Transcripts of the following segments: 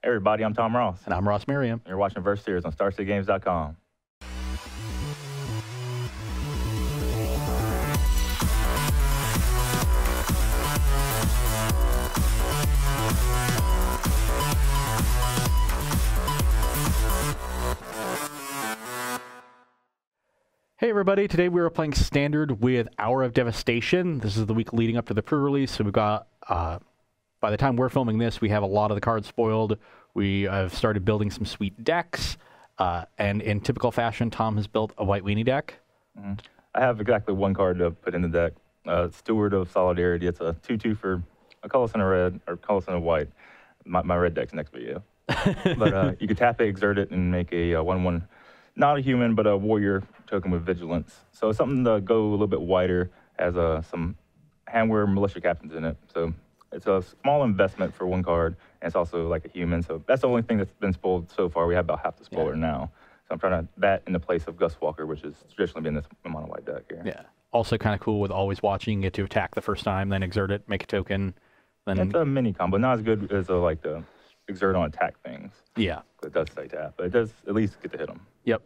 Hey everybody, I'm Tom Ross. And I'm Ross Merriam. And you're watching Verse Series on StarCityGames.com. Hey everybody, today we are playing Standard with Hour of Devastation. This is the week leading up to the pre-release, so we've got, by the time we're filming this, we have a lot of the cards spoiled. We have started building some sweet decks, and in typical fashion, Tom has built a White Weenie deck. I have exactly one card to put in the deck, Steward of Solidarity. It's a 2/2 for a colorless and a red, or colorless and a white. My red deck's next video. But you could tap it, exert it, and make a 1/1, not a human, but a warrior token with vigilance. So it's something to go a little bit wider, has some handwear militia captains in it. So it's a small investment for one card, and it's also like a human. So that's the only thing that's been spoiled so far. We have about half the spoiler now. So I'm trying to that in the place of Gust Walker, which has traditionally been this mono white deck here. Yeah. Also kind of cool with always watching, you get to attack the first time, then exert it, make a token. Then it's a mini combo. Not as good as like the exert on attack things. Yeah. It does say tap, but it does at least get to hit them. Yep.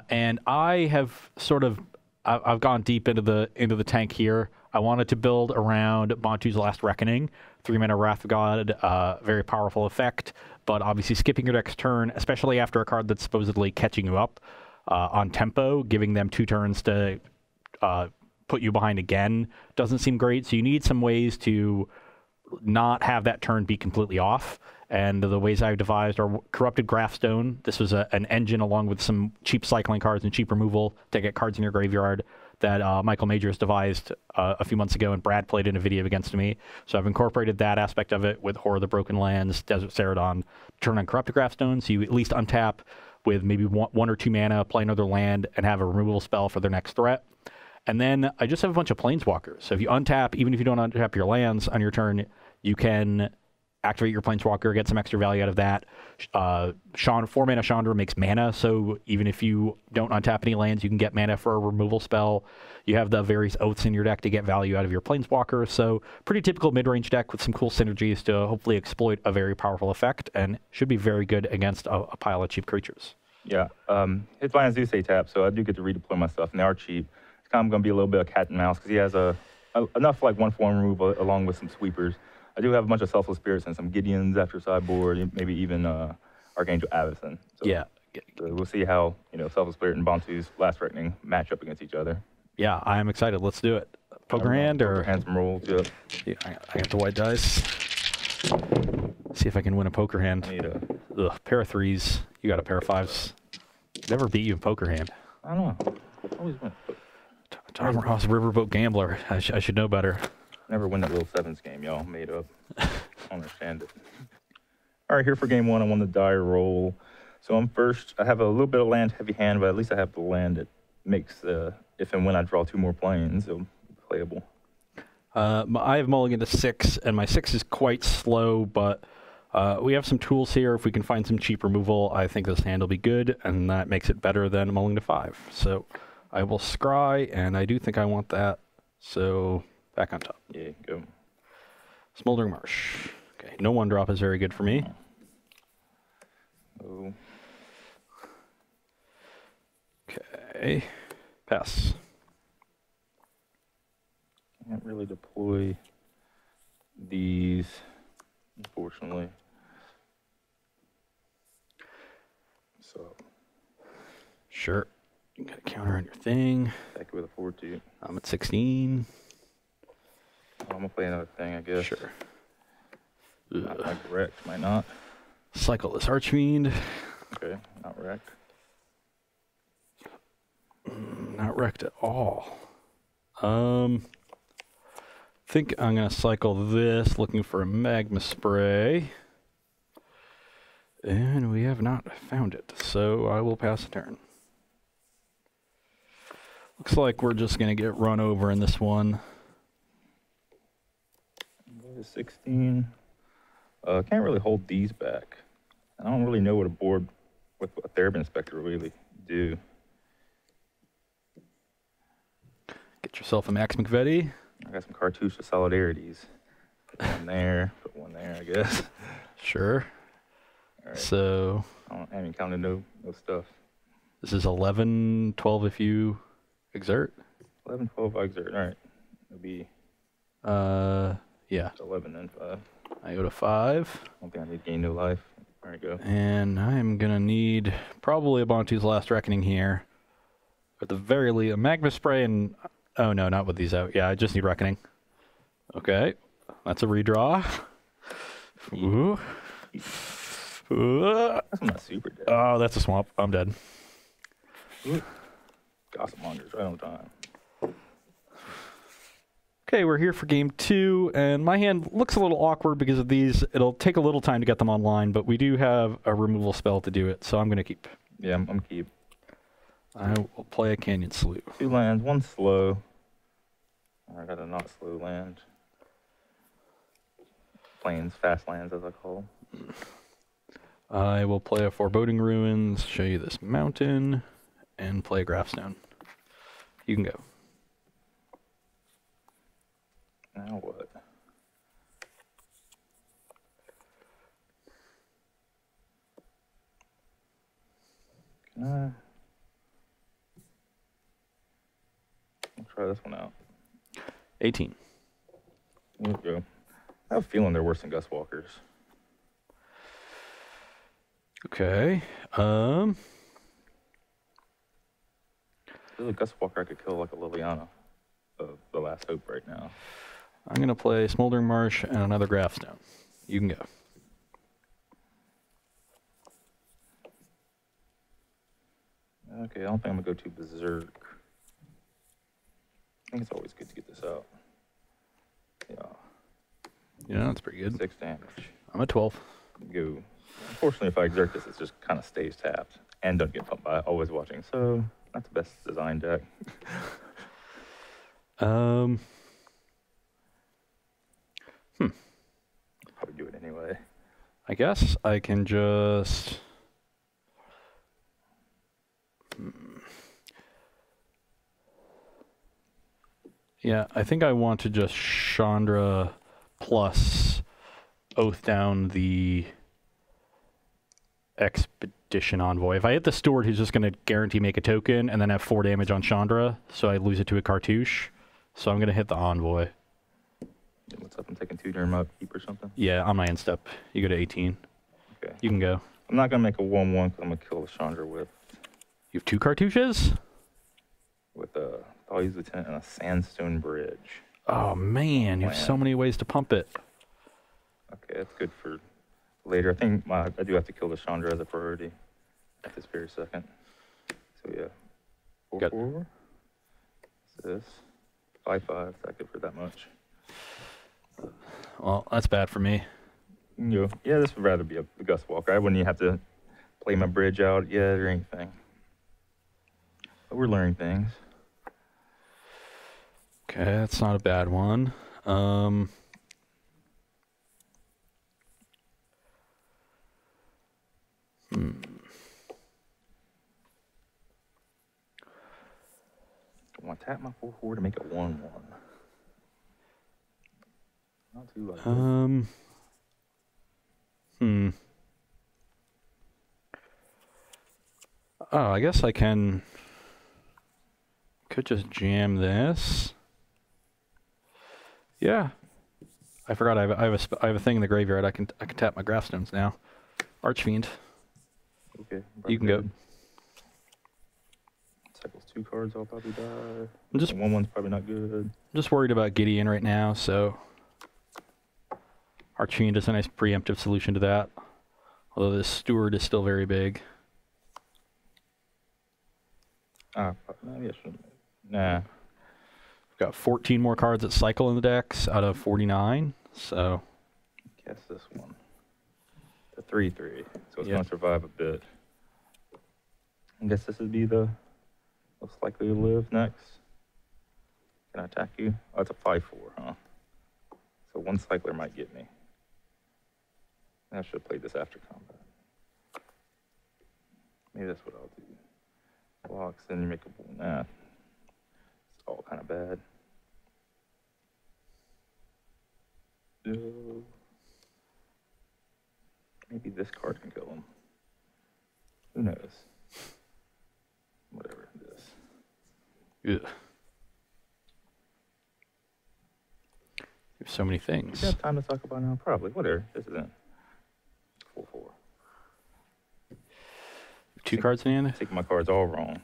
And I have sort of, I've gone deep into the tank here. I wanted to build around Bantu's Last Reckoning, 3-mana Wrath of God, very powerful effect, but obviously skipping your next turn, especially after a card that's supposedly catching you up on tempo, giving them 2 turns to put you behind again, doesn't seem great. So you need some ways to not have that turn be completely off. And the ways I've devised are Corrupted Graphstone. This was an engine along with some cheap cycling cards and cheap removal to get cards in your graveyard that Michael Majors devised a few months ago, and Brad played in a video against me. So I've incorporated that aspect of it with Horror of the Broken Lands, Desert Ceradon, turn on Corrupted Graphstone, so you at least untap with maybe 1 or 2 mana, play another land, and have a removal spell for their next threat. And then I just have a bunch of Planeswalkers. So if you untap, even if you don't untap your lands on your turn, you can activate your Planeswalker, get some extra value out of that. 4-mana Chandra makes mana, so even if you don't untap any lands, you can get mana for a removal spell. You have the various oaths in your deck to get value out of your Planeswalker, so pretty typical mid-range deck with some cool synergies to hopefully exploit a very powerful effect, and should be very good against a pile of cheap creatures. Yeah, his lands do say tap, so I do get to redeploy my stuff, and they are cheap. It's kind of going to be a little bit of cat and mouse, because he has enough like 1/4 removal along with some sweepers. I do have a bunch of Selfless Spirits and some Gideons after sideboard, maybe even Archangel Avacyn. So, yeah. So we'll see how Selfless Spirit and Bantu's Last Reckoning match up against each other. Yeah, I am excited. Let's do it. Poker hand or hand some rolls. Yep. Yeah, I got the white dice. See if I can win a poker hand. I need a pair of 3s. You got a pair of 5s. Never beat you in poker hand. I don't know. Always win. Tom Ross, Riverboat Gambler. I should know better. Never win that little sevens game y'all made up. I don't understand it. All right, here for game 1, I won the die roll. So I'm first. I have a little bit of land heavy hand, but at least I have the land that makes if and when I draw 2 more planes, it'll be playable. I have mulligan to 6, and my 6 is quite slow, but we have some tools here. If we can find some cheap removal, I think this hand will be good, and that makes it better than mulligan to 5. So I will scry, and I do think I want that. So back on top. Yeah, go. Smoldering Marsh. Okay, no 1-drop is very good for me. Oh. Okay, pass. Can't really deploy these, unfortunately. So. Sure. You got a counter on your thing. Back with a 4/2. I'm at 16. I'm gonna play another thing, I guess. Sure. Not wrecked, might not. Cycle this Archfiend. Okay, not wrecked. Not wrecked at all. Think I'm gonna cycle this, looking for a Magma Spray. And we have not found it, so I will pass a turn. Looks like we're just gonna get run over in this one. 16. Can't really hold these back. I don't really know what a board with a Therapy Inspector will really do. Get yourself a Max McVetti. I got some Cartouche of Solidarities. Put one there, I guess. Sure. All right. So I haven't counted no stuff. this is 11, 12 if you exert. 11, 12, I exert. All right. It'll be Yeah. 11 and 5. I go to 5. I don't think I need to gain no life. All right, go. And I'm going to need probably a Bantu's Last Reckoning here. At the very least, a Magma Spray and... Oh, no, not with these out. Yeah, I just need Reckoning. Okay. That's a redraw. Ooh. That's not super dead. Oh, that's a swamp. I'm dead. Gossip mongers right on time. Okay, we're here for game 2, and my hand looks a little awkward because of these. It'll take a little time to get them online, but we do have a removal spell to do it, so I'm going to keep. Yeah, I'm keep. I will play a Canyon Salute. 2 lands, 1 slow. I got a not slow land. Plains, fast lands as I call them. I will play a Foreboding Ruins, show you this mountain, and play a Graphstone. You can go. Now what? I'll try this one out. 18. There we go. I have a feeling they're worse than Gust Walkers. Okay. Really, Gust Walker, I could kill like a Liliana of the Last Hope right now. I'm going to play Smoldering Marsh and another Graphstone. You can go. Okay, I don't think I'm going to go too berserk. I think it's always good to get this out. Yeah. Yeah, that's pretty good. 6 damage. I'm at 12. Go. Unfortunately, if I exert this, it just kind of stays tapped and don't get pumped by always watching. So, not the best design deck. Probably do it anyway. I guess I can just... Yeah, I think I want to just Chandra plus Oath down the Expedition Envoy. If I hit the Steward, he's just going to guarantee make a token and then have 4 damage on Chandra, so I lose it to a Cartouche. So I'm going to hit the Envoy. What's up? I'm taking 2 during my upkeep or something? Yeah, on my end step. You go to 18. Okay. You can go. I'm not going to make a 1-1 because I'm going to kill the Chandra with You have 2 Cartouches? Thali's Lieutenant and a Sandstone Bridge. Oh, man, you have so many ways to pump it. Okay, that's good for later. I think I do have to kill the Chandra as a priority at this very second. So, yeah. 4-4. This. 5-5. Is that good for that much? Well, that's bad for me. Yeah, this would rather be a Gust Walker. I wouldn't even have to play my bridge out yet or anything. But we're learning things. Okay, that's not a bad one. I want to tap my 4-4 to make it 1-1. Not too like Oh, I guess I could just jam this. Yeah. I forgot I have a thing in the graveyard. I can tap my Graphstones now. Archfiend. Okay. You can go. Cycles 2 cards, I'll probably die. I'm just 1-1's probably not good. I'm just worried about Gideon right now, so Archfiend is a nice preemptive solution to that. Although this Steward is still very big. Maybe I shouldn't. Nah. We've got 14 more cards that cycle in the decks out of 49, so. Guess this one. The 3-3. So it's going to survive a bit. I guess this would be the most likely to live next. Can I attack you? Oh, it's a 5-4, huh? So 1 cycler might get me. I should have played this after combat. Maybe that's what I'll do. Blocks, then you make a... Nah. It's all kind of bad. Maybe this card can kill him. Who knows? Whatever it is. Yeah. There's so many things. Do you have time to talk about now? Probably. Whatever. This isn't. 4/4. 2 cards in hand? Taking my cards all wrong.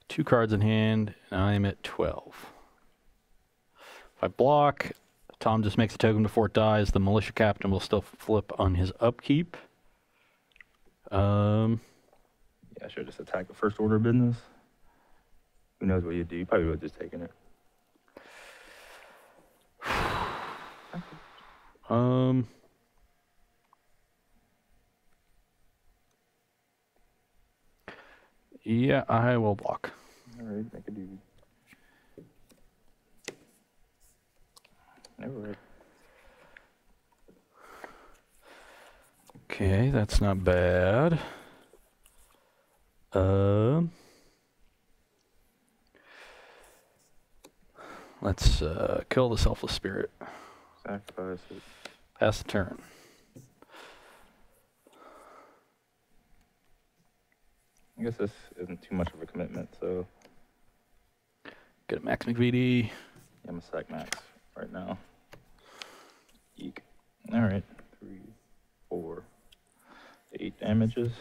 2 cards in hand, and I'm at 12. If I block, Tom just makes a token before it dies. The militia captain will still flip on his upkeep. Yeah, I should have just attacked the first order of business. Who knows what you'd do? You probably would have just taken it. Yeah, I will block. All right, make a dude. Never read. Okay, that's not bad. Let's kill the selfless spirit. Sacrifice it. Pass the turn. I guess this isn't too much of a commitment, so Get a max McVD. yeah, I'm a sack max right now. Eek. All right, 3, 4, 8 damages.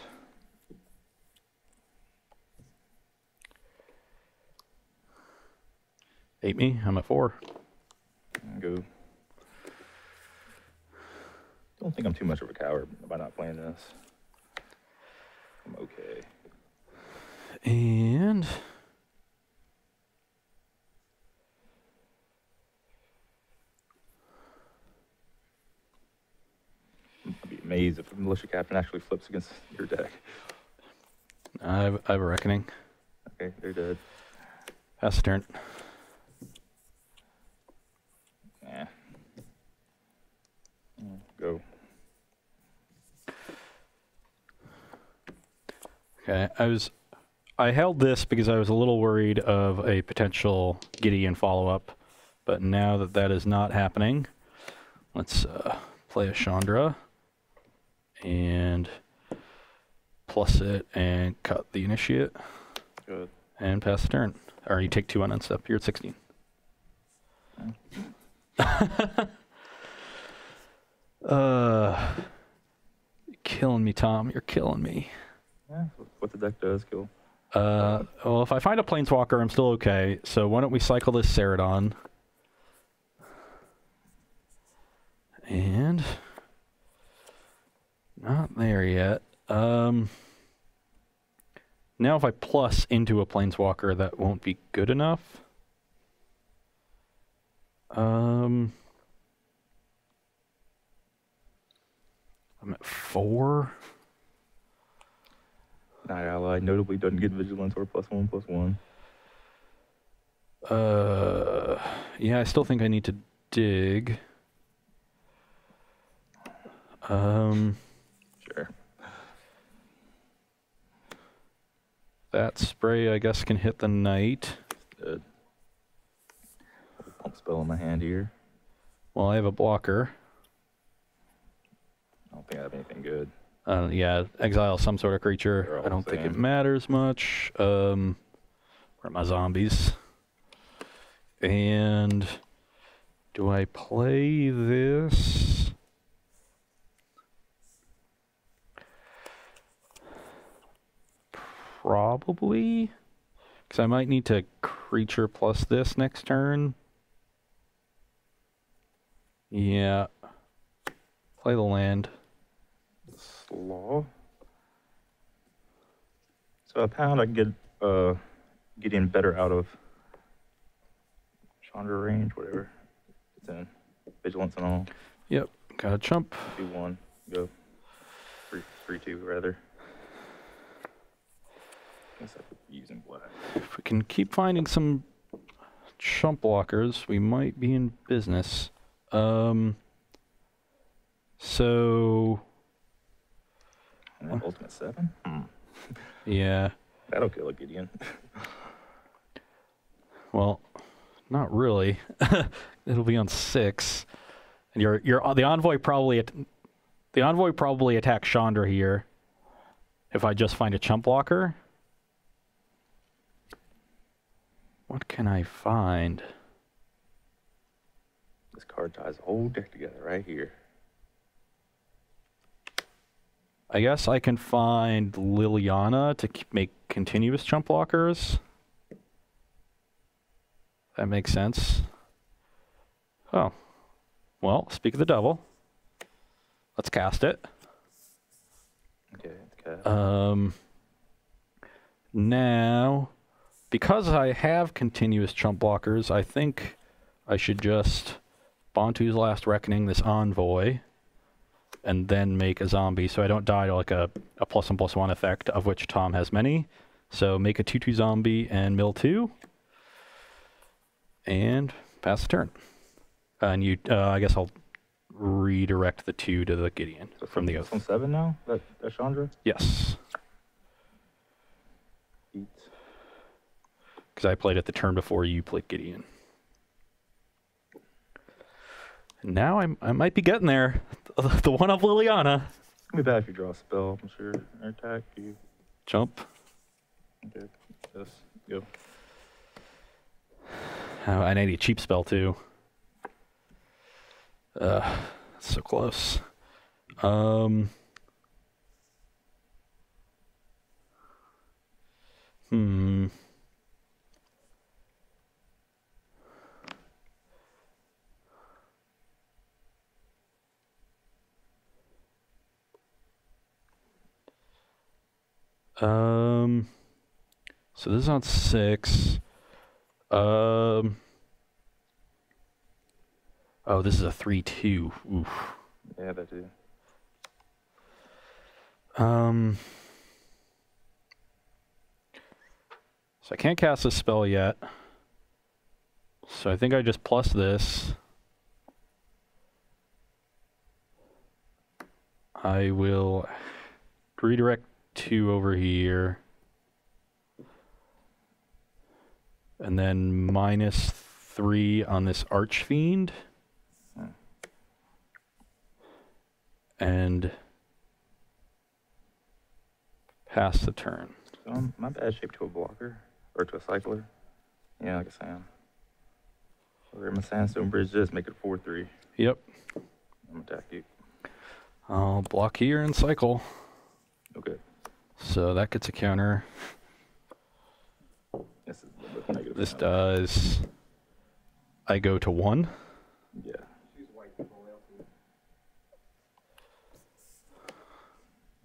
Ate me. I'm at 4. Go. Don't think I'm too much of a coward by not playing this. I'm okay. And I'd be amazed if a militia captain actually flips against your deck. I have a reckoning. Okay, they're dead. Pass the turn. Yeah. Go. Okay, I held this because I was a little worried of a potential Gideon follow-up, but now that that is not happening, let's play a Chandra and plus it and cut the initiate. Good. And pass the turn. Or you take 2 on unstep. You're at 16. You're killing me, Tom. You're killing me. Yeah, what the deck does, kill. Well, if I find a Planeswalker, I'm still okay. So why don't we cycle this Ceradon? And not there yet. Now if I plus into a Planeswalker, that won't be good enough. I'm at 4. Night Ally notably doesn't get vigilance or +1/+1. Yeah, I still think I need to dig. Sure. That spray, I guess, can hit the knight. Dead. Pump spell in my hand here. Well, I have a blocker. I don't think I have anything good. Yeah, exile some sort of creature. I don't think it matters much. Where are my zombies? And do I play this? Probably. Because I might need to creature plus this next turn. Yeah. Play the land. Slaw. So a pound I can get in better out of Chandra range, whatever it's in. Vigilance and all. Yep, got a chump. 2/1. Go. 3/2 rather. Guess I could be using black. If we can keep finding some chump blockers, we might be in business. So Ultimate 7? yeah. That'll kill a Gideon. Well, not really. It'll be on 6. And the envoy probably The Envoy probably attacks Chandra here. If I just find a chump blocker. What can I find? This card ties the whole deck together right here. I guess I can find Liliana to make continuous chump blockers. That makes sense. Oh. Well, speak of the devil. Let's cast it. Okay, it's cast. Now, because I have continuous chump blockers, I think I should just Bantu's Last Reckoning this Envoy, and then make a zombie, so I don't die to like a +1/+1 effect, of which Tom has many. So make a 2/2 zombie and mill 2, and pass the turn. And you, I guess I'll redirect the 2 to the Gideon So from the Oath. It's on 7 now, that Chandra? Yes. Beats. Because I played it the turn before you played Gideon. And now I might be getting there. The one of Liliana. It's gonna be bad if you draw a spell, I'm sure. Or attack, you. Jump. Okay, yes, go. Oh, I need a cheap spell too. So close. So this is on 6. Oh, this is a 3/2. Oof. Yeah, that too. So I can't cast this spell yet. So I think I just plus this. I will redirect 2 over here. And then -3 on this Archfiend. And pass the turn. So my bad shape to a blocker, or to a cycler. Yeah, like a sand. Where my sandstone bridge is, make it 4/3. Yep. I'm gonna attack you. I'll block here and cycle. Okay. So that gets a counter. This is a bit negative. This does. I go to 1. Yeah.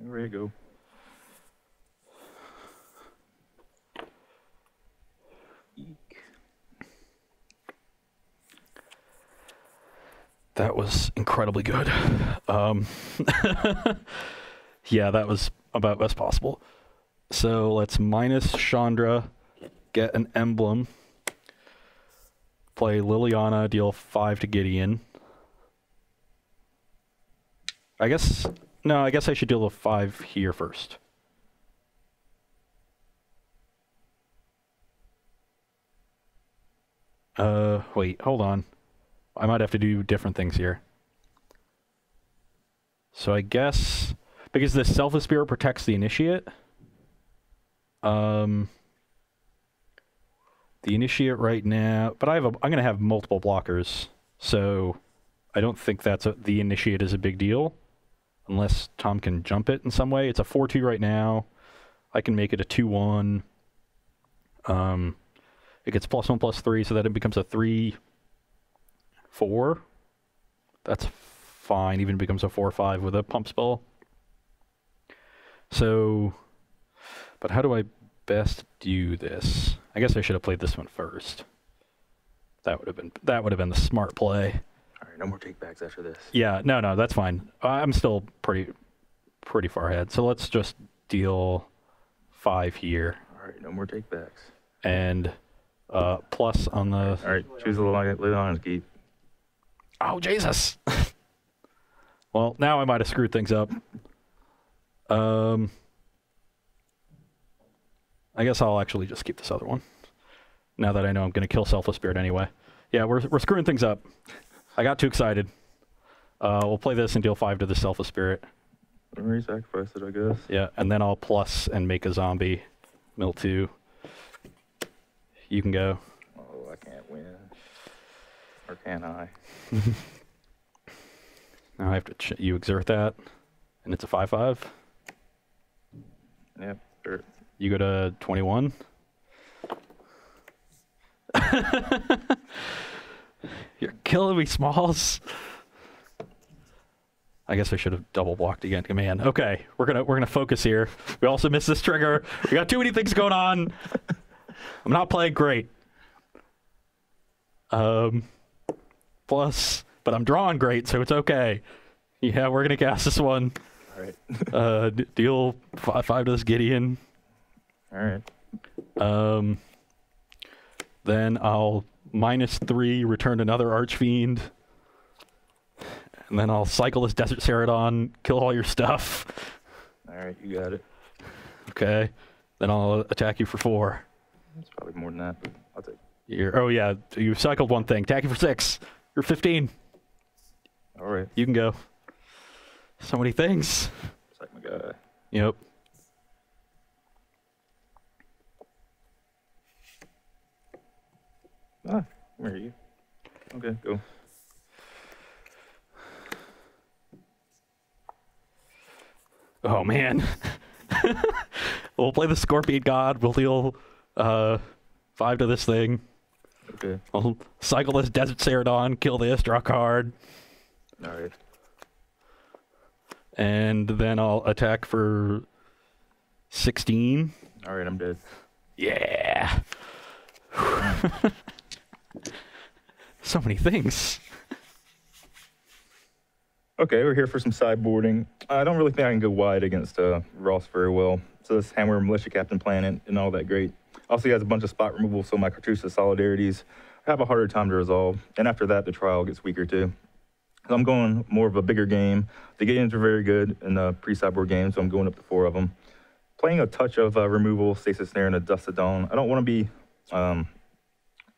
Ready to go. Eek. That was incredibly good. Yeah, that was about best possible. So let's minus Chandra, get an emblem, play Liliana, deal 5 to Gideon. I guess I should deal the 5 here first. Wait, hold on. I might have to do different things here. So I guess, because the Selfless Spirit protects the Initiate, the Initiate right now, but I'm going to have multiple blockers, so I don't think the Initiate is a big deal, unless Tom can jump it in some way. It's a 4/2 right now. I can make it a 2/1. It gets +1/+3, so that it becomes a 3/4. That's fine. Even becomes a 4/5 with a pump spell. So, but how do I best do this? I guess I should have played this one first. That would have been the smart play. All right, no more takebacks after this. Yeah, no, that's fine. I'm still pretty far ahead. So let's just deal 5 here. All right, no more takebacks. And plus on the... All right, choose a Liliana's keep. Oh, Jesus! Well, now I might have screwed things up. I guess I'll actually just keep this other one. Now that I know I'm going to kill Selfless Spirit anyway. Yeah, we're screwing things up. I got too excited. We'll play this and deal 5 to the Selfless Spirit. Re-sacrifice it, I guess. Yeah, and then I'll plus and make a zombie. Mill 2. You can go. Oh, I can't win. Or can I? Now I have to you exert that, and it's a 5/5. Yep, sure. You go to 21. You're killing me, Smalls. I guess I should have double blocked again. Command. Okay, we're gonna focus here. We also missed this trigger. We got too many things going on. I'm not playing great. Plus, but I'm drawing great, so it's okay. Yeah, we're gonna cast this one. All right. Deal 5 to this Gideon. All right. Then I'll -3, return another Archfiend. And then I'll cycle this Desert Ceradon, kill all your stuff. All right, you got it. Okay. Then I'll attack you for 4. It's probably more than that, but I'll take Oh yeah, you cycled one thing. Attack you for 6. You're 15. All right. You can go. So many things. It's like my guy. Yep. Ah, where are you? Okay, go. Oh man. We'll play the Scorpion God. We'll deal 5 to this thing. Okay. I'll cycle this Desert Ceradon, kill this, draw a card. All right. And then I'll attack for 16. All right, I'm dead. Yeah. So many things. Okay, we're here for some sideboarding. I don't really think I can go wide against Ross very well. So this Hammer Militia Captain Planet and all that great. Also, he has a bunch of spot removal, so my Cartusa Solidarities have a harder time to resolve. And after that, the trial gets weaker too. So I'm going more of a bigger game. The Gideons are very good in the pre-sideboard game, so I'm going up to 4 of them. Playing a touch of removal, Stasis Snare, and a Dust of Dawn. I don't want to be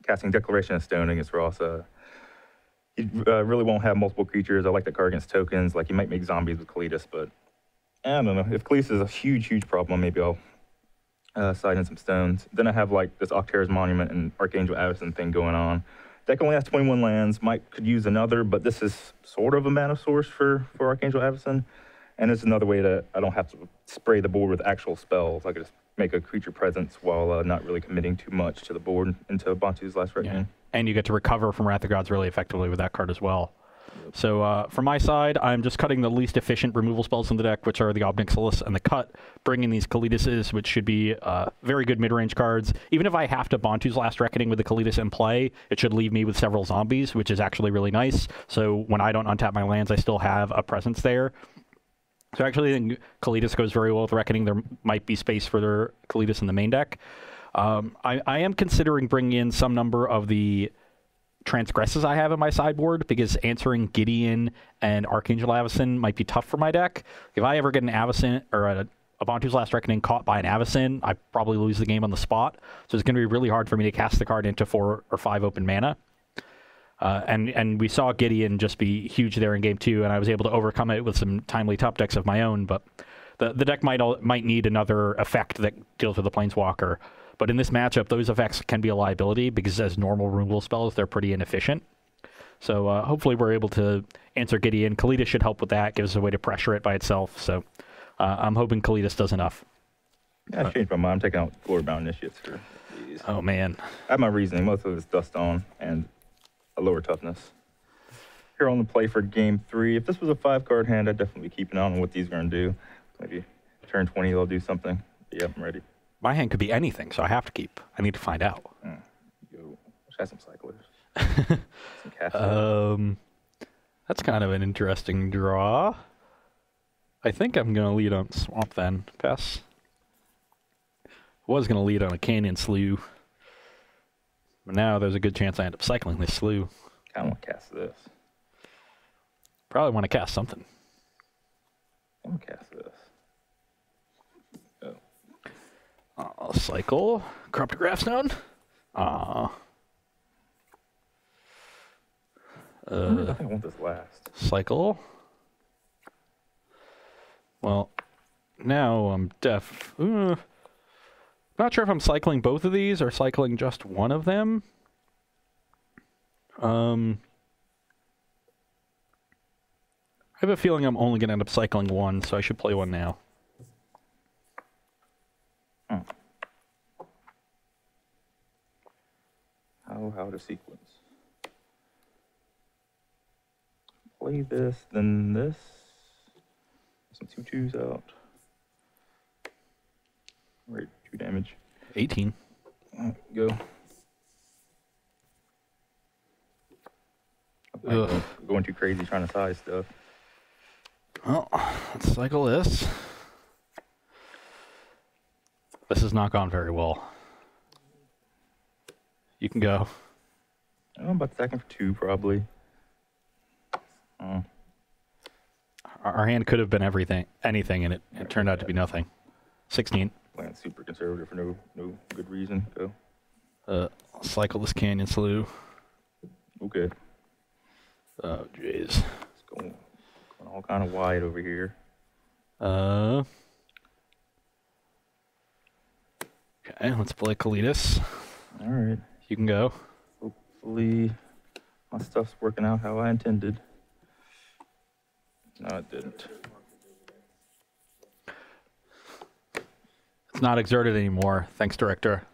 casting Declaration of Stone against Ross. He really won't have multiple creatures. I like that card against tokens. Like, he might make zombies with Kalitas, but I don't know. If Kalitas is a huge, huge problem, maybe I'll side in some stones. Then I have, like, this Octara's Monument and Archangel Avacyn thing going on. Deck only has 21 lands. Could use another, but this is sort of a mana source for Archangel Avacyn. And it's another way that I don't have to spray the board with actual spells. I could just make a creature presence while not really committing too much to the board into Bantu's Last Reckoning. Yeah. And you get to recover from Wrath of Gods really effectively with that card as well. Yep. So from my side, I'm just cutting the least efficient removal spells in the deck, which are the Obnixilis and the Cut, bringing these Kalitases, which should be very good mid-range cards. Even if I have to Bantu's Last Reckoning with the Kalitas in play, it should leave me with several zombies, which is actually really nice. So when I don't untap my lands, I still have a presence there. So I actually think Kalitas goes very well with Reckoning. There might be space for their Kalitas in the main deck. I am considering bringing in some number of the Transgresses I have in my sideboard, because answering Gideon and Archangel Avacyn might be tough for my deck. If I ever get an Avacyn or a Bantu's Last Reckoning caught by an Avacyn, I probably lose the game on the spot. So it's going to be really hard for me to cast the card into 4 or 5 open mana. And we saw Gideon just be huge there in game 2, and I was able to overcome it with some timely top decks of my own. But the deck might need another effect that deals with the Planeswalker. But in this matchup, those effects can be a liability, because as normal removal spells, they're pretty inefficient. So hopefully we're able to answer Gideon. Kalitas should help with that, gives us a way to pressure it by itself. So I'm hoping Kalitas does enough. Yeah, I changed my mind. I'm taking out Glorybound Initiates for these. Oh, man. I have my reasoning. Most of it is Dust on and a lower toughness. Here on the play for game 3. If this was a 5-card hand, I'd definitely be keeping on what these are going to do. Maybe turn 20, they'll do something. But yeah, I'm ready. My hand could be anything, so I have to keep. I need to find out. Go. Let's have some cyclers. Some casters. That's kind of an interesting draw. I think I'm going to lead on Swamp then. Pass. Was going to lead on a Canyon Slough. But now there's a good chance I end up cycling this Slough. Kind of want to cast this. Probably want to cast something. I want to cast this. I'll cycle. Corrupted Graftstone. I think I want this last. Cycle. Well, now I'm not sure if I'm cycling both of these or cycling just one of them. I have a feeling I'm only going to end up cycling one, so I should play one now. How to sequence. Play this, then this. Some 2/2s out. Right, 2 damage. 18. Go. Going too crazy trying to size stuff. Well, let's cycle this. This has not gone very well. You can go. I'm about to attack him for 2, probably. Our hand could have been anything, and it turned out to be nothing. 16. Playing super conservative for no good reason. Go. I'll cycle this Canyon Slough. Okay. Oh, jeez. It's going all kind of wide over here. Okay, let's play Kalidas. All right. You can go. Hopefully my stuff's working out how I intended. No, it didn't. It's not exerted anymore. Thanks, director.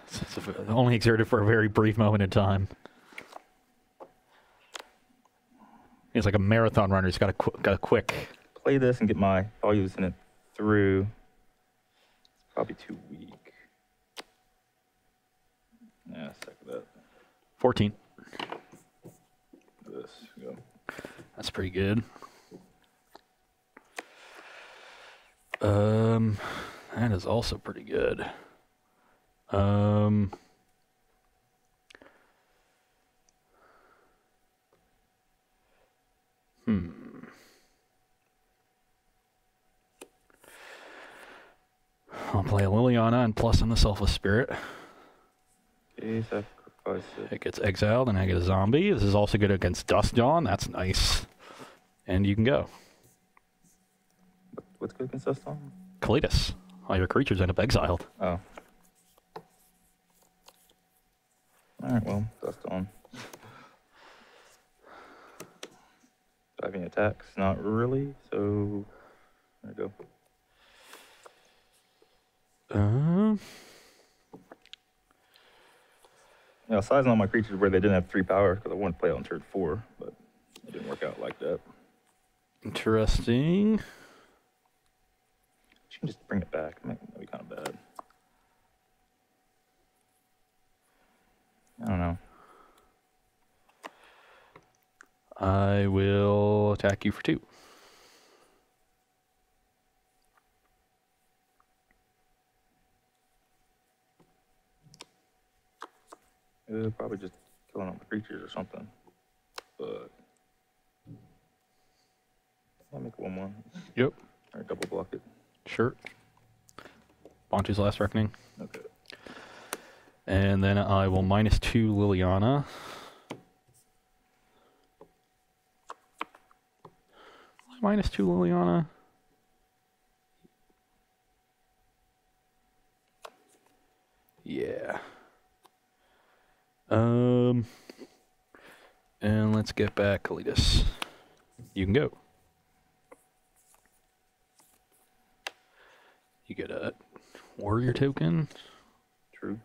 It's only exerted for a very brief moment in time. He's like a marathon runner. He's got a quick. Play this and get my values in it through. It's probably too weak. Yeah, second that. 14. This, go. That's pretty good. That is also pretty good. I'll play a Liliana and plus on the Selfless Spirit. Okay, sacrifice it. It gets exiled and I get a zombie. This is also good against Dusk Dawn. That's nice. And you can go. What's good against us, Tom? Kalidas. All your creatures end up exiled. Oh. Alright, well, Dust on. Diving attacks, not really, so there we go. Yeah, sizing all my creatures where they didn't have 3 power because I wanted to play on turn 4, but it didn't work out like that. Interesting. You can just bring it back. That'd be kind of bad. I don't know. I will attack you for 2. Probably just killing all the creatures or something. But I'll make 1/1. Yep. Or double block it. Sure. Bontu's Last Reckoning. Okay. And then I will -2 Liliana. -2 Liliana. Yeah. And let's get back Kalidas. You can go. You get a warrior token. True.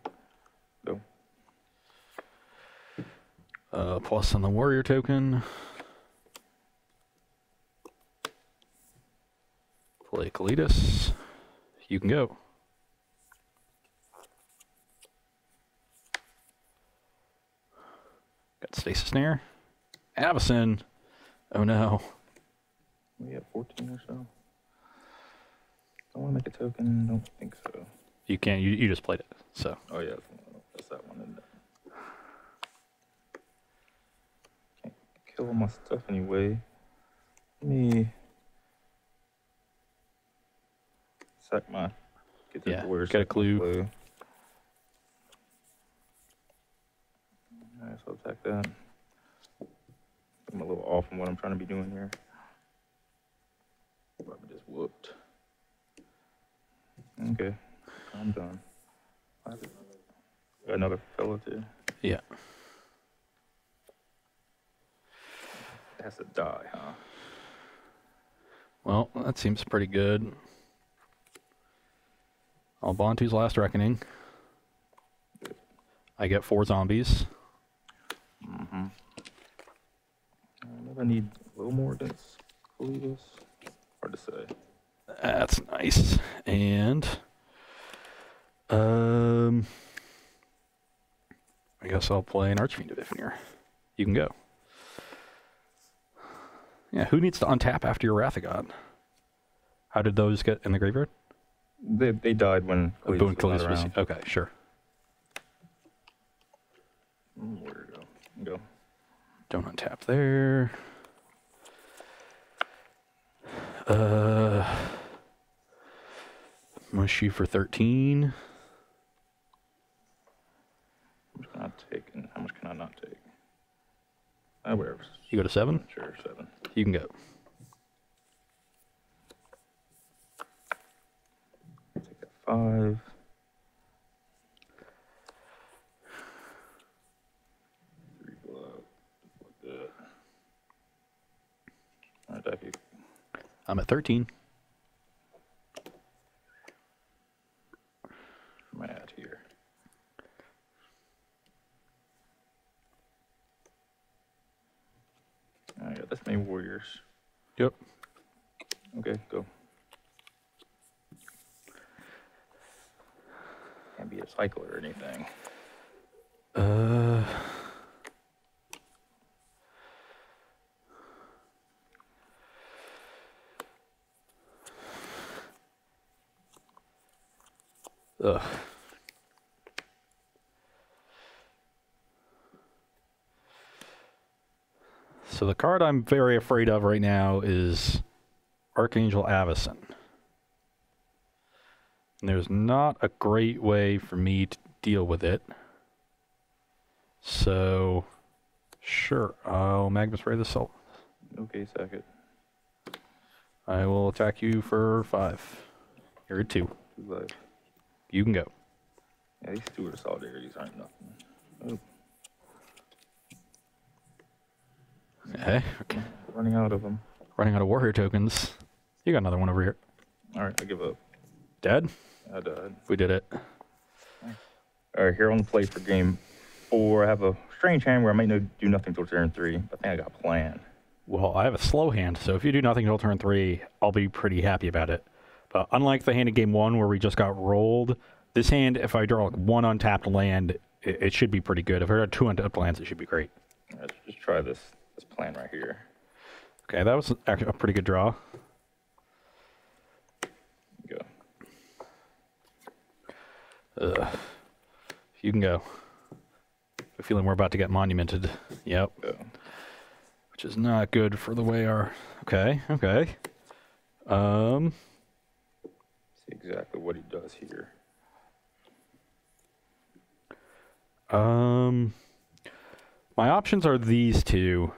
Go. Plus on the warrior token. Play Kalidas. You can go. Got Stasis Snare. Avacyn. Oh no. We have 14 or so. Don't want to make a token. Don't think so. You can't. You just played it. So. Oh yeah, that's that one. Isn't it? Can't kill all my stuff anyway. Let me sack my. Get the warriors. Get a clue. Alright, so I'll attack that. I'm a little off on what I'm trying to be doing here. Probably just whooped. Okay, I'm done. Got another fella too. Yeah. It has to die, huh? Well, that seems pretty good. I'll Bantu's Last Reckoning. I get 4 zombies. Mm-hmm. Maybe I need a little more against Cletus. Hard to say. That's nice. And I guess I'll play an Archfiend of Ifnir. You can go. Yeah, who needs to untap after your Wrath of God? How did those get in the graveyard? They died when Cletus was not around. Okay, sure. Where to go? Go. Don't untap there. Mushy for 13. How much can I take and how much can I not take? Whatever. You go to 7? Sure, 7. You can go. Take that 5. I'm at 13. I'm at here. I got this many warriors. Yep. Okay, go. Can't be a cycler or anything. Ugh. So the card I'm very afraid of right now is Archangel Avacyn. And there's not a great way for me to deal with it. So, sure, I'll Magma Spray the Salt. Okay, second. I will attack you for 5. You're at 2. 2 life. You can go. Yeah, these Steward of Solidarities aren't nothing. Okay. Running out of them. Running out of warrior tokens. You got another one over here. Alright, I give up. Dead? I died. We did it. Alright, here on the plate for game 4, I have a strange hand where I might do nothing till turn 3. But I think I got a plan. Well, I have a slow hand, so if you do nothing until turn 3, I'll be pretty happy about it. But unlike the hand in game 1 where we just got rolled, this hand, if I draw like 1 untapped land, it should be pretty good. If I had 2 untapped lands, it should be great. Let's just try this plan right here. Okay, that was actually a pretty good draw. Go. You can go. I have a feeling we're about to get monumented. Yep. Go. Which is not good for the way our... Okay. See exactly what he does here. My options are these 2.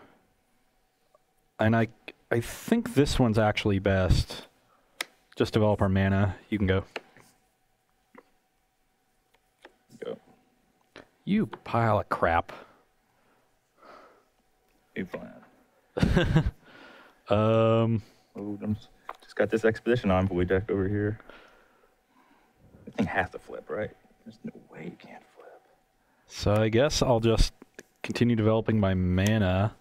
And I think this one's actually best. Just develop our mana. You can go. Go. You pile of crap. New plan. Oh, I'm just got this Expedition Envoy deck over here. This thing has to flip, right? There's no way it can't flip. So I guess I'll just continue developing my mana.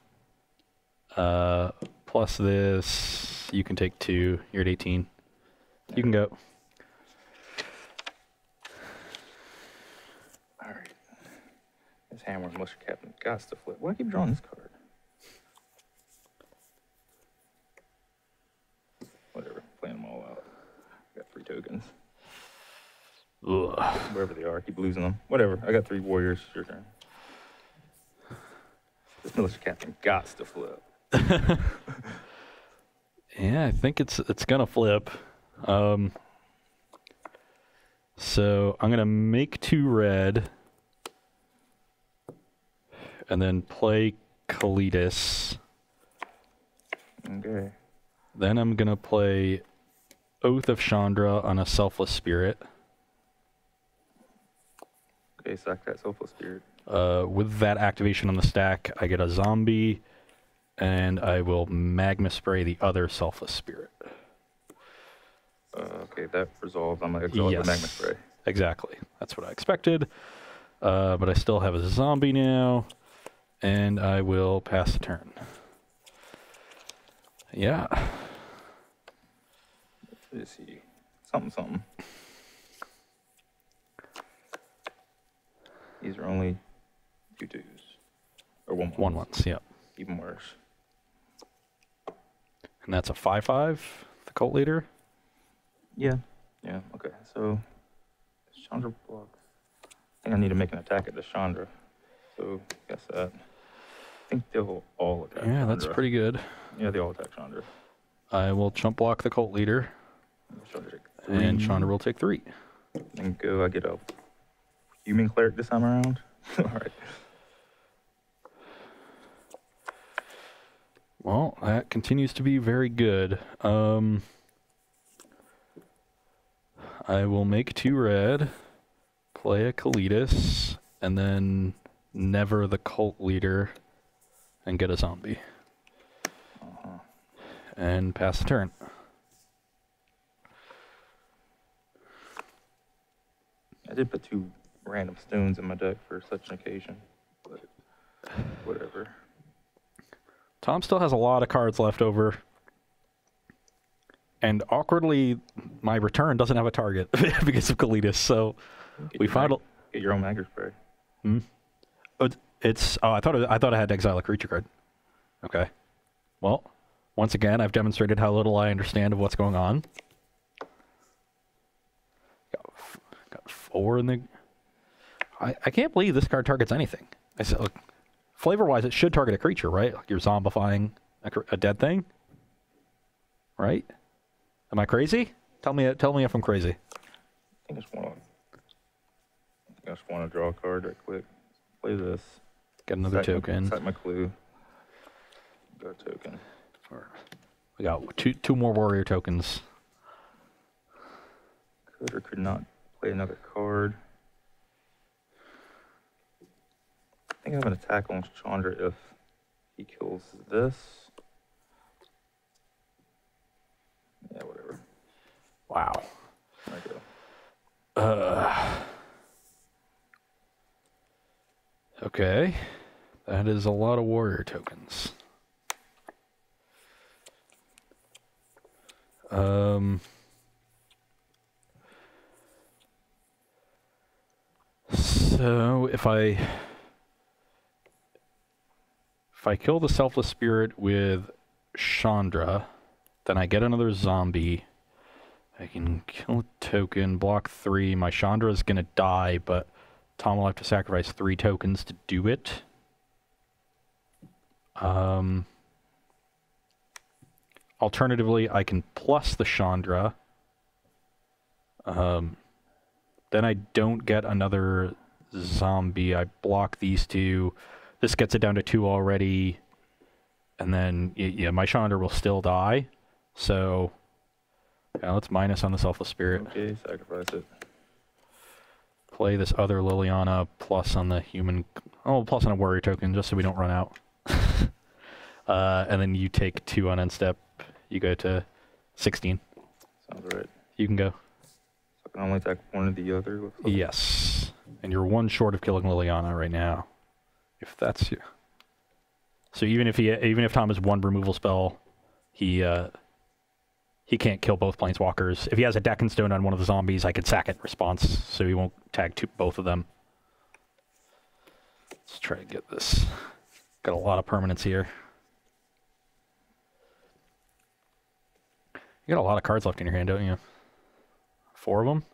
Plus this, you can take 2. You're at 18. You can go. Alright. This Hammer and Mushroom Captain got to flip. Why do I keep drawing this card? Whatever, playing them all out. Got 3 tokens. Ugh. Wherever they are, keep losing them. Whatever, I got 3 warriors. Your turn. This militia captain got to flip. Yeah, I think it's gonna flip. So I'm gonna make 2 red, and then play Kalitas, Okay. Then I'm going to play Oath of Chandra on a Selfless Spirit. Okay, sack that Selfless Spirit. With that activation on the stack, I get a zombie, and I will Magma Spray the other Selfless Spirit. Okay, that resolves. I'm going to exile the Magma Spray. Exactly. That's what I expected. But I still have a zombie now, and I will pass the turn. Yeah. Let's see. Something. These are only 2/2s. Or 1/1s. 1/1s, yeah. Even worse. And that's a 5/5, the Cult Leader. Yeah. Yeah, okay. So, Chandra blocks. I think I need to make an attack at the Chandra. So, guess that. I think they'll all attack Yeah, Chandra. that's pretty good. Yeah, they all attack Chandra. I will chump block the Cult Leader. And Chandra will take 3. And go, I get a human cleric this time around. Alright. Well, that continues to be very good. I will make 2 red, play a Kalitas, and then never the Cult Leader, and get a zombie. And pass the turn. I did put 2 random stones in my deck for such an occasion, but whatever. Tom still has a lot of cards left over. And awkwardly, my return doesn't have a target because of Kalitas, so we found get your own Magma Spray. I thought I had to exile a creature card. Okay. Well, once again, I've demonstrated how little I understand of what's going on. Got 4 in the... I can't believe this card targets anything. I said, look, flavor-wise, it should target a creature, right? Like you're zombifying a dead thing, right? Am I crazy? Tell me if I'm crazy. I just want to draw a card right quick. Play this. Get another token. Set my clue. Got a token. We got two more warrior tokens. Could or could not play another card. I think I have an attack on Chandra if he kills this. Yeah, whatever. Wow. There I go. Okay. That is a lot of warrior tokens. So if I kill the Selfless Spirit with Chandra, then I get another zombie. I can kill a token, block 3. My Chandra is going to die, but Tom will have to sacrifice 3 tokens to do it. Alternatively, I can plus the Chandra. Then I don't get another zombie. I block these 2. This gets it down to 2 already. And then, yeah, my Chandra will still die. So, yeah, let's minus on the Selfless Spirit. Okay, sacrifice it. Play this other Liliana, plus on the human... Oh, plus on a warrior token, just so we don't run out. And then you take 2 on end step. You go to 16. Sounds right. You can go. So I can only attack one or the other? Yes. And you're 1 short of killing Liliana right now. If that's you. So even if Tom has 1 removal spell, he can't kill both planeswalkers. If he has a Deck and Stone on one of the zombies, I could sack it in response, so he won't tag both of them. Let's try to get this. Got a lot of permanents here. You got a lot of cards left in your hand, don't you? 4 of them?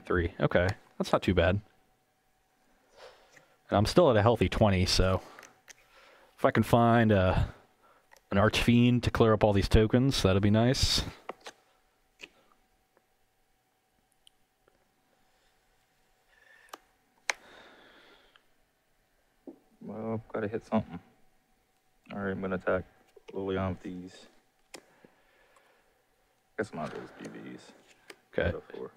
3. Okay. That's not too bad. And I'm still at a healthy 20, so... If I can find an Archfiend to clear up all these tokens, that'd be nice. Well, gotta hit something. Alright, I'm gonna attack slowly on with these. I guess I might as well just do these. Okay. 4.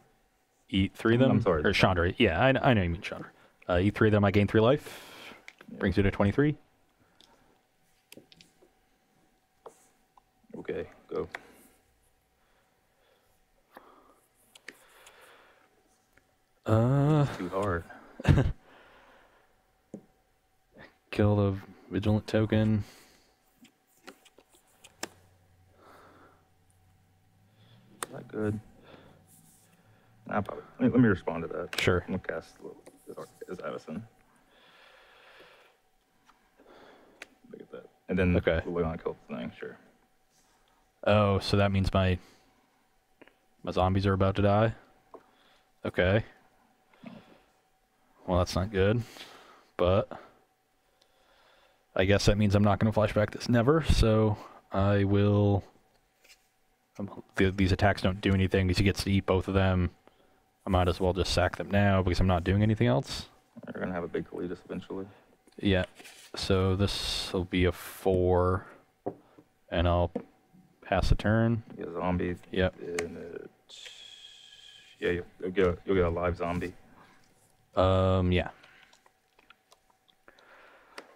Eat 3 of them? I'm sorry. Or Chandra. Yeah, I know you mean Chandra. Eat 3 of them, I gain 3 life. Yeah. Brings you to 23. Okay, go. It's too hard. Kill the vigilant token. Is that good? Nah, probably. Let me respond to that. Sure. I'm gonna cast as Avison. Look at that. And then okay. we're gonna kill the thing, sure. Oh, so that means my zombies are about to die? Okay. Well, that's not good. But I guess that means I'm not going to flashback this never, so I will... These attacks don't do anything because he gets to eat both of them. I might as well just sack them now because I'm not doing anything else. They're going to have a big Kalidas eventually. Yeah, so this will be a 4, and I'll pass the turn. You get a zombie. Yep. Yeah, you'll get a live zombie. Yeah.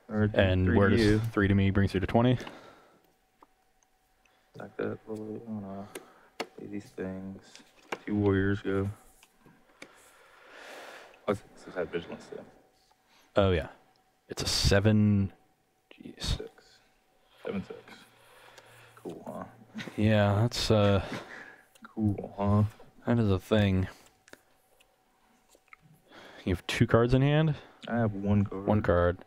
And where does 3 to me brings you to 20? Like that. Play these things. 2 warriors go. Oh, this has vigilance too. Oh yeah, it's a 7. Jeez. 6. 7/6. Cool, huh? Yeah, that's cool, huh? That is a thing. You have 2 cards in hand? I have 1 card. 1 card.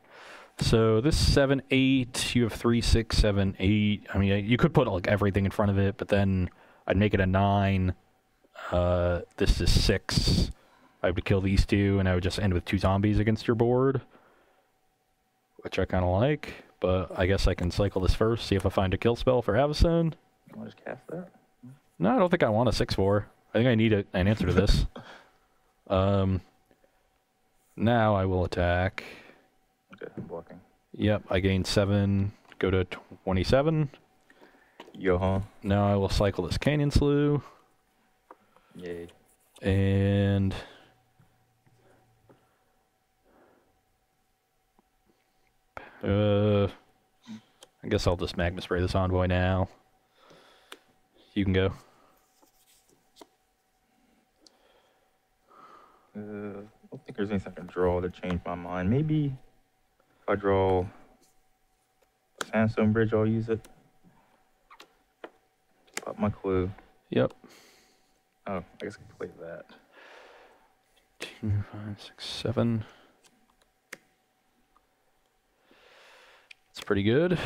So this 7, 8, you have 3, 6, 7, 8. I mean, you could put like everything in front of it, but then I'd make it a 9. This is 6. I would kill these 2, and I would just end with 2 zombies against your board, which I kind of like. But I guess I can cycle this first, see if I find a kill spell for Avison. You want to just cast that? No, I don't think I want a 6/4. I think I need an answer to this. Now I will attack. Okay, I'm blocking. Yep, I gain 7, go to 27. Yo-huh. Now I will cycle this Canyon Slough. Yay. And... I guess I'll just Magma Spray this Envoy now. You can go. I don't think there's anything I can draw to change my mind. Maybe if I draw a Sandstone Bridge, I'll use it. Pop my clue. Yep. Oh, I guess I can play that. 2, 5, 6, 7. It's pretty good.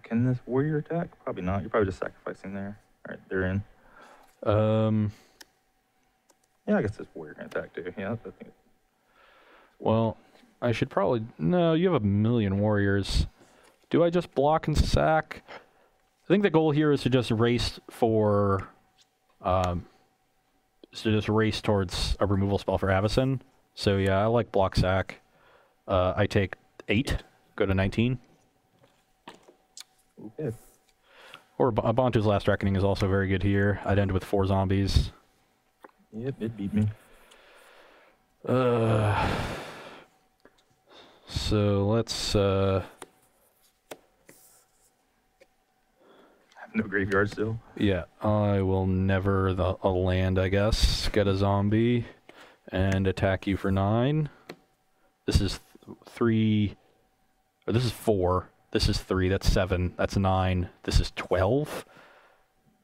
Can this warrior attack? Probably not. You're probably just sacrificing there. All right, they're in. Yeah, I guess this warrior can attack too. Yeah, I think. Well, I should probably... No, you have a million warriors. Do I just block and sack? I think the goal here is to just race for... race towards a removal spell for Avison. So yeah, I like block sack. I take 8, go to 19. Okay. Or Bantu's Last Reckoning is also very good here. I'd end with 4 zombies. Yep, it beat me. So let's... I have no graveyard still. Yeah, I will never a land, I guess. Get a zombie and attack you for 9. This is 3... Or this is 4. This is 3. That's 7. That's 9. This is 12.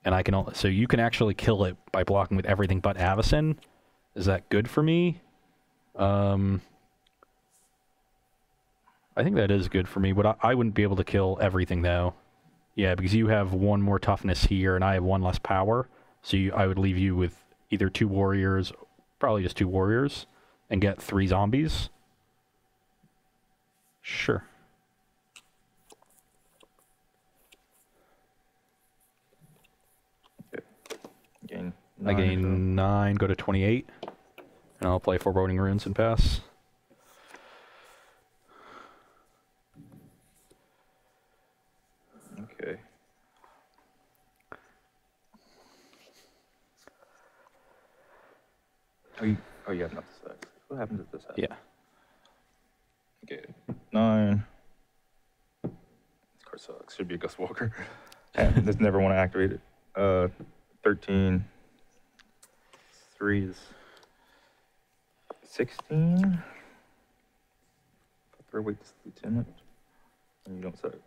And I can... So you can actually kill it by blocking with everything but Avison. Is that good for me? I think that is good for me, but I wouldn't be able to kill everything, though. Yeah, because you have 1 more toughness here, and I have 1 less power. So I would leave you with either 2 warriors, probably just 2 warriors, and get 3 zombies. Sure. Okay. I gain 9, go to 28. And I'll play 4 Foreboding Runes and pass. Oh, you have enough to sex. What happens if this happens? Yeah. Okay, 9. This card sucks. Should be a Gust Walker. Just never want to activate it. 13. 3 is 16. For wait, lieutenant. And you don't set it.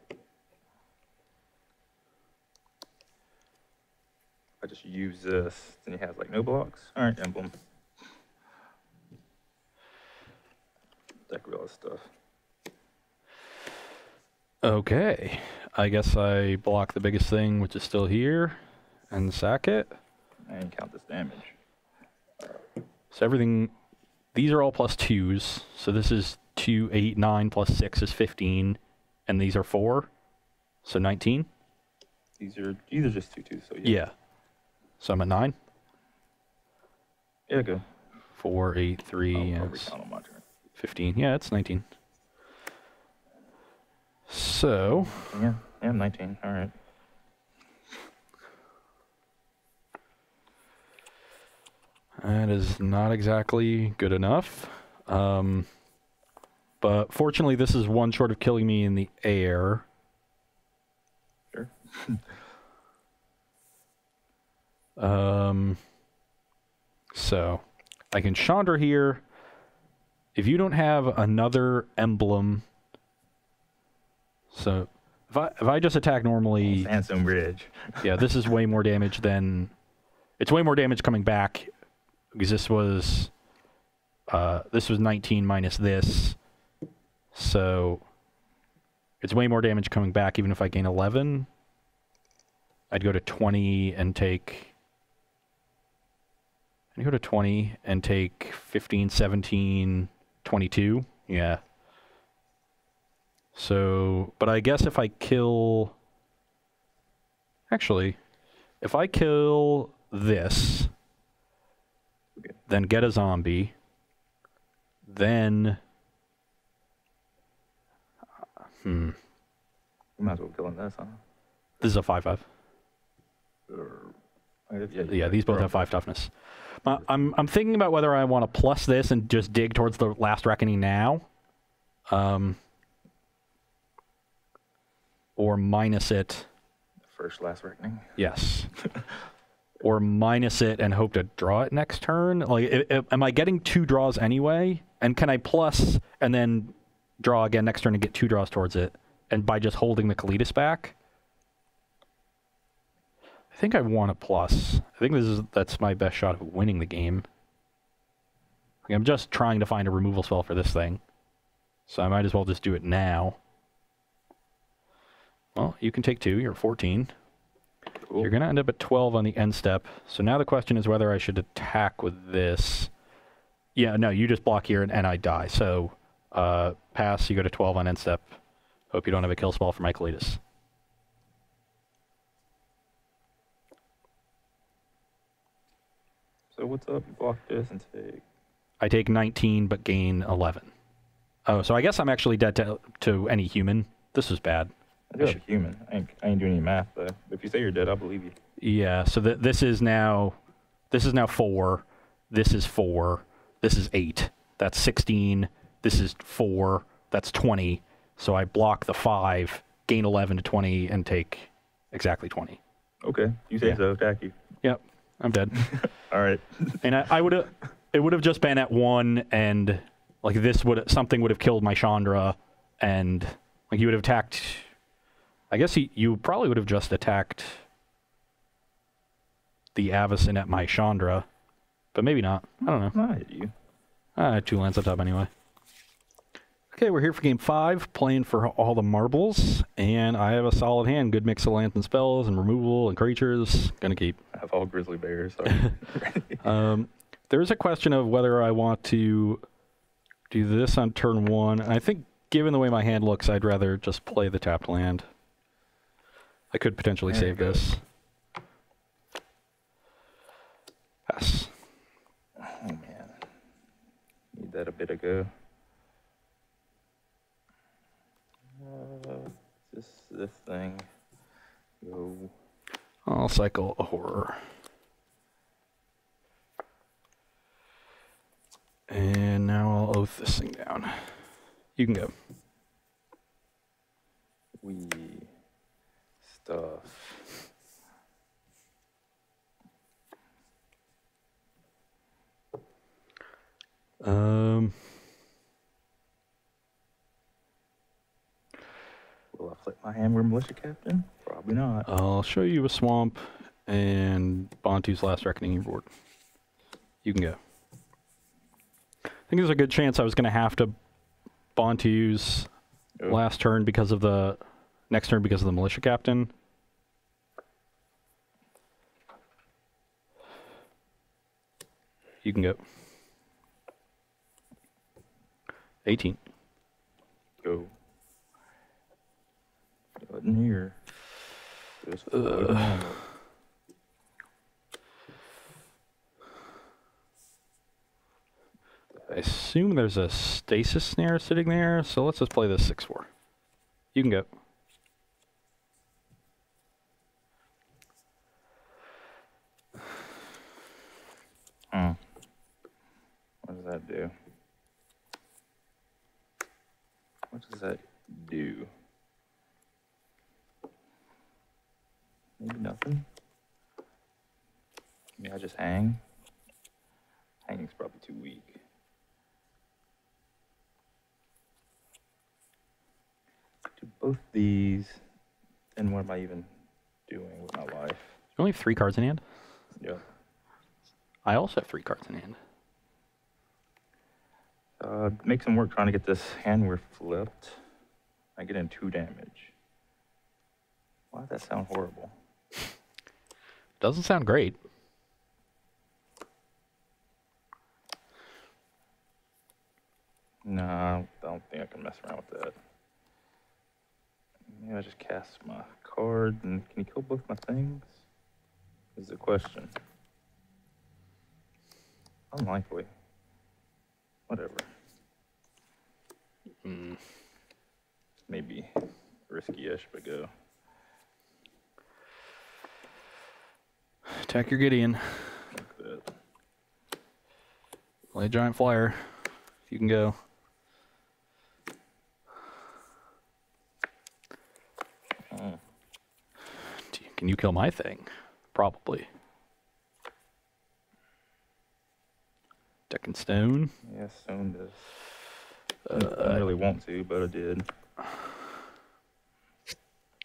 I just use this, then he has like no blocks. All right, emblem. Deck real stuff. Okay. I guess I block the biggest thing, which is still here, and sack it. And count this damage. So everything, these are all +2s. So this is 2, 8, 9 plus 6 is 15, and these are 4, so 19. These are just 2/2, so Yeah. So I'm at 9. Yeah, go. 4, 8, 3, I'll yes. recount on my turn. 15. Yeah, it's 19. So. Yeah, 19. All right. That is not exactly good enough. But fortunately, this is one short of killing me in the air. Sure. So I can Chandra here. If you don't have another emblem, so if I just attack normally, Sandstone Bridge. yeah, this is way more damage than, it's way more damage coming back because this was 19 minus this, so it's way more damage coming back even if I gain 11. I'd go to 20 and take. I'd go to 20 and take 15, 17, 22. Yeah. So, but I guess if I kill. Actually, if I kill this, Okay. then get a zombie, then. You might as well kill this, huh? This is a 5/5. Yeah, these both have 5 toughness. I'm thinking about whether I want to plus this and just dig towards the last reckoning now, or minus it. First last reckoning. Yes. Or minus it and hope to draw it next turn. Like, am I getting 2 draws anyway? And can I plus and then draw again next turn and get 2 draws towards it? And by just holding the Kalitas back? I think I want a plus. I think that's my best shot of winning the game. Like, I'm just trying to find a removal spell for this thing. So I might as well just do it now. Well, you can take 2. You're at 14. Cool. You're going to end up at 12 on the end step. So now the question is whether I should attack with this. Yeah, no, you just block here and I die. So pass, you go to 12 on end step. Hope you don't have a kill spell for my Kalitas. So what's up? Block this and take. I take 19 but gain 11. Oh, so I guess I'm actually dead to any human. This is bad. I have a human. I ain't doing any math, though. If you say you're dead, I'll believe you. Yeah, so this is now 4. This is 4. This is 8. That's 16. This is 4. That's 20. So I block the 5, gain 11 to 20, and take exactly 20. Okay, you say so. Attack you. Yep, I'm dead. All right. And it would have just been at 1, and like something would have killed my Chandra, and like you would have attacked. I guess you probably would have just attacked the Avacyn at my Chandra, but maybe not. I don't know. I hit you. I had 2 lands up top anyway. Okay, we're here for game 5, playing for all the marbles, and I have a solid hand. Good mix of lands and spells and removal and creatures. Gonna keep. I have all grizzly bears. So. There is a question of whether I want to do this on turn 1. I think, given the way my hand looks, I'd rather just play the tapped land. I could potentially save this. Pass. Oh, man. Need that a bit ago. This thing. Go. I'll cycle a horror. And now I'll oath this thing down. You can go. Stuff. Will I flip my hammer militia captain? Probably not. I'll show you a swamp and Bantu's Last Reckoning your board. You can go. I think there's a good chance I was going to have to Bantu's last turn because of the next turn because of the militia captain. You can go. 18. Go. What in here? Just I assume there's a stasis snare sitting there, so let's just play this 6-4. You can go. What does that do? What does that do? Maybe nothing. Maybe I just hang. Hanging's probably too weak. Do both these, then what am I even doing with my life? You only have 3 cards in hand? Yeah. I also have 3 cards in hand. Make some work trying to get this handware flipped. I get in 2 damage. Why does that sound horrible? Doesn't sound great. No, I don't think I can mess around with that. Maybe I just cast my card, and can you kill both my things? Is the question. Unlikely. Whatever. Maybe risky-ish, but go. Attack your Gideon. Like that. Play a giant flyer. You can go. Can you kill my thing? Probably. Deck and stone. Yeah, stone does. I didn't really want to, but I did.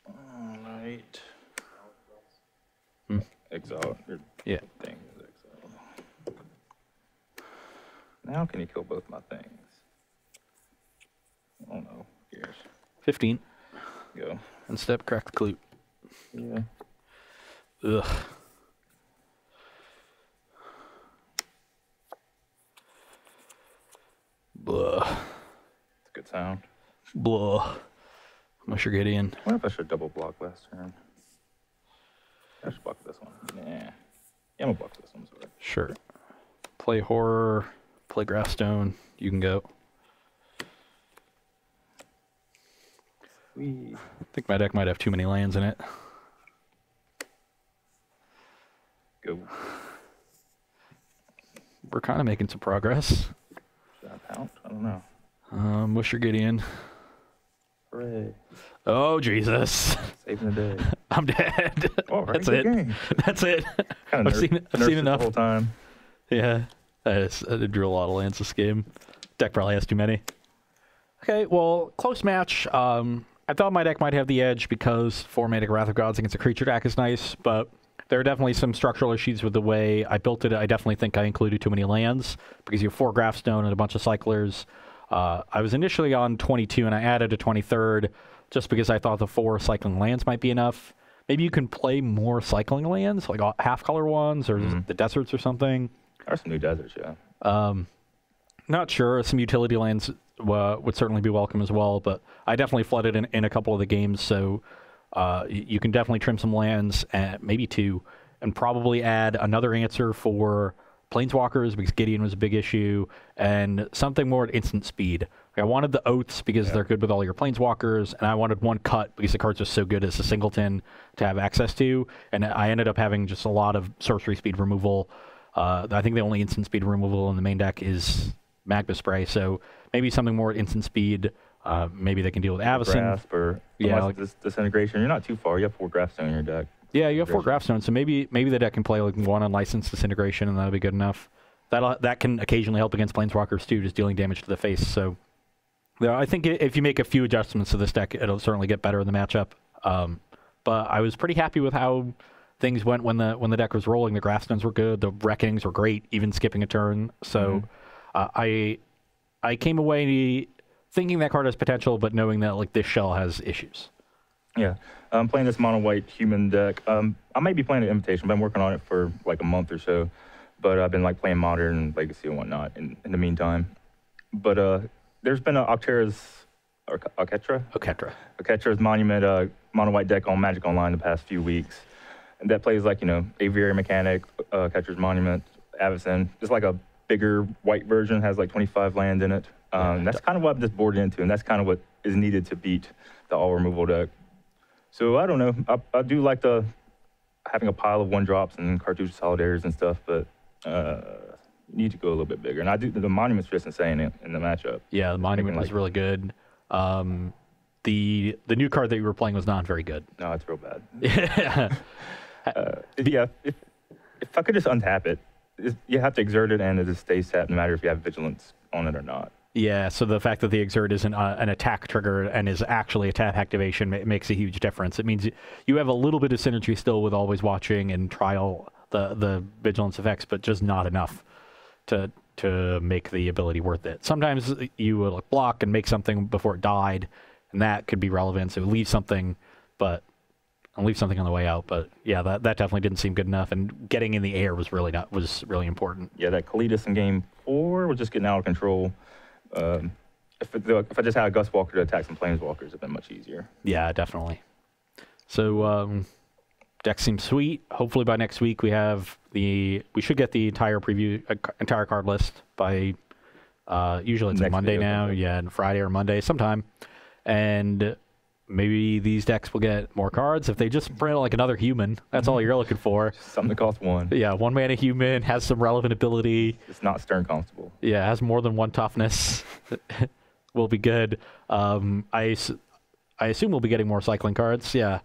Alright. Exile. Yeah. Thing is exile. Now can you kill both my things? I don't know. Who cares? 15. Go. And step, crack the clue. Yeah. Ugh. Blah. It's a good sound. Blah. Mush your Gideon. I wonder if I should double block last turn. I should block this one. Yeah. I'm gonna block this one. Sorry. Sure. Play horror. Play Graphstone. You can go. Whee. I think my deck might have too many lands in it. Go. We're kind of making some progress. Should I pout? I don't know. Mush your Gideon. Hooray. Oh, Jesus. Saving the day. I'm dead. Oh, That's it. Game. That's it. Kinda I've seen enough. The whole time. Yeah. I drew a lot of lands this game. Deck probably has too many. Okay, well, close match. I thought my deck might have the edge because 4-mana Wrath of Gods against a creature deck is nice, but there are definitely some structural issues with the way I built it. I definitely think I included too many lands because you have 4 Graphstone and a bunch of cyclers. I was initially on 22 and I added a 23rd just because I thought the 4 cycling lands might be enough. Maybe you can play more cycling lands, like half-color ones or the deserts or something. There are some new deserts, yeah. Not sure. Some utility lands would certainly be welcome as well, but I definitely flooded in a couple of the games, so you can definitely trim some lands, maybe 2, and probably add another answer for Planeswalkers because Gideon was a big issue, and something more at instant speed. Like, I wanted the Oaths because they're good with all your Planeswalkers, and I wanted 1 cut because the card's just so good as a singleton to have access to, and I ended up having just a lot of sorcery speed removal. I think the only instant speed removal in the main deck is Magma Spray. So maybe something more at instant speed. Maybe they can deal with Avacyn. Grasp or like, Disintegration. You're not too far. You have 4 Grafstone in your deck. Yeah, you have 4 Grafstones, so maybe the deck can play like 1 unlicensed Disintegration, and that'll be good enough. That can occasionally help against Planeswalkers too, just dealing damage to the face. So I think if you make a few adjustments to this deck, it'll certainly get better in the matchup. But I was pretty happy with how things went when the deck was rolling. The Grafstones were good, the Reckonings were great, even skipping a turn. So I came away thinking that card has potential, but knowing that like this shell has issues. Yeah, I'm playing this mono white human deck. I might be playing an Invitation, but I'm working on it for like a month or so. But I've been like playing Modern, Legacy, and whatnot in the meantime. But there's been an Oketra's Monument mono white deck on Magic Online the past few weeks, and that plays like Aviary Mechanic, Oketra's Monument, Avacyn, just like a bigger white version, has like 25 land in it. That's kind of what I'm just boarded into, and that's kind of what is needed to beat the all removal deck. So I don't know. I do like having a pile of 1-drops and cartouche solidarities and stuff, but you need to go a little bit bigger. And the Monument's just insane in the matchup. Yeah, the Monument was really good. The new card that you were playing was not very good. No, it's real bad. Yeah, if I could just untap it, you have to exert it and it just stays tapped no matter if you have Vigilance on it or not. Yeah, so the fact that the Exert isn't an attack trigger and is actually a tap activation makes a huge difference. It means you have a little bit of synergy still with Always Watching and Trial the Vigilance effects, but just not enough to make the ability worth it. Sometimes you will block and make something before it died, and that could be relevant. So leave something, but I'll leave something on the way out. But yeah, that definitely didn't seem good enough. And getting in the air was really important. Yeah, that Kalitas in game 4 was just getting out of control. If I just had a Gust Walker to attack some Planeswalkers, it'd been much easier. Yeah, definitely. So deck seems sweet. Hopefully by next week we should get the entire card list by usually it's a Monday now. Yeah, and Friday or Monday sometime. And maybe these decks will get more cards if they just print like another human. That's all you're looking for. Something that costs 1. Yeah, 1 mana human, has some relevant ability. It's not Stern Constable. Yeah, has more than 1 toughness. Will be good. I assume we'll be getting more cycling cards. Yeah.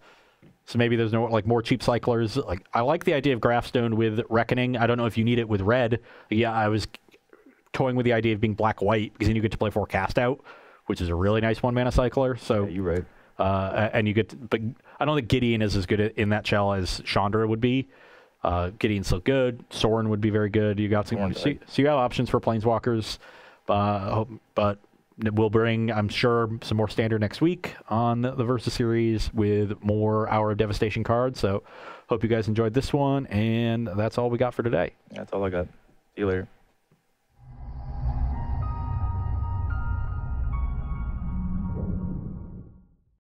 So maybe there's more cheap cyclers. Like I like the idea of Grafstone with Reckoning. I don't know if you need it with red. Yeah, I was toying with the idea of being black-white because then you get to play 4 Cast Out, which is a really nice 1 mana cycler. So yeah, you're right. And you get, but I don't think Gideon is as good in that shell as Chandra would be. Gideon's still good. Sorin would be very good. You got some, so you have options for Planeswalkers, but we'll bring, I'm sure, some more standard next week on the Versus series with more Hour of Devastation cards. So hope you guys enjoyed this one, and that's all we got for today. That's all I got. See you later.